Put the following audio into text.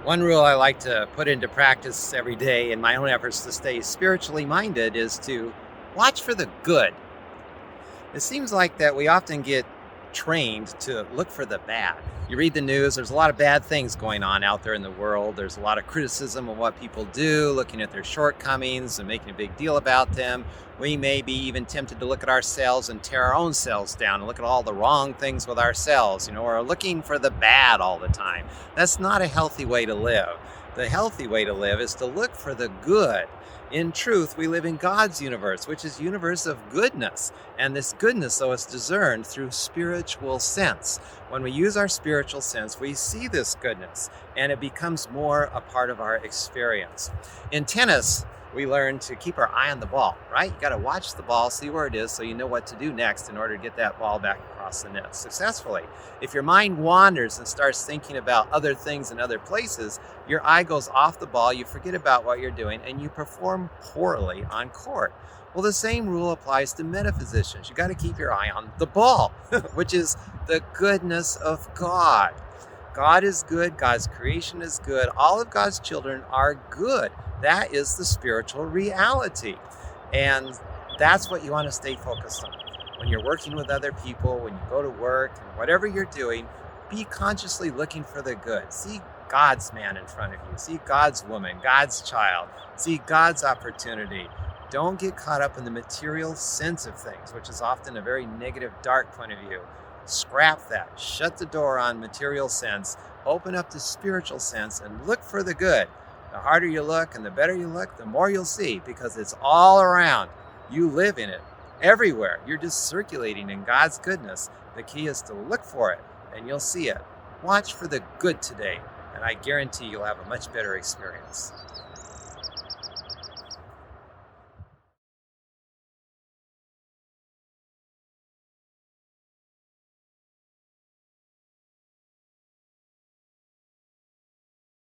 One rule I like to put into practice every day in my own efforts to stay spiritually minded is to watch for the good. It seems like that we often get trained to look for the bad. You read the news, there's a lot of bad things going on out there in the world. There's a lot of criticism of what people do, looking at their shortcomings and making a big deal about them. We may be even tempted to look at ourselves and tear our own selves down and look at all the wrong things with ourselves, or looking for the bad all the time. That's not a healthy way to live. The healthy way to live is to look for the good. In truth, we live in God's universe, which is a universe of goodness. And this goodness, though, is discerned through spiritual sense. When we use our spiritual sense, we see this goodness, and it becomes more a part of our experience. In tennis, we learn to keep our eye on the ball, right? You got to watch the ball, see where it is, so you know what to do next in order to get that ball back across the net successfully. If your mind wanders and starts thinking about other things in other places, your eye goes off the ball, you forget about what you're doing, and you perform poorly on court. Well, the same rule applies to metaphysicians. You got to keep your eye on the ball, which is the goodness of God. God is good. God's creation is good. All of God's children are good. That is the spiritual reality. And that's what you want to stay focused on. When you're working with other people, when you go to work, and whatever you're doing, be consciously looking for the good. See God's man in front of you. See God's woman, God's child. See God's opportunity. Don't get caught up in the material sense of things, which is often a very negative, dark point of view. Scrap that. Shut the door on material sense. Open up to spiritual sense and look for the good. The harder you look and the better you look, the more you'll see, because it's all around. You live in it everywhere. You're just circulating in God's goodness. The key is to look for it, and you'll see it. Watch for the good today, and I guarantee you'll have a much better experience.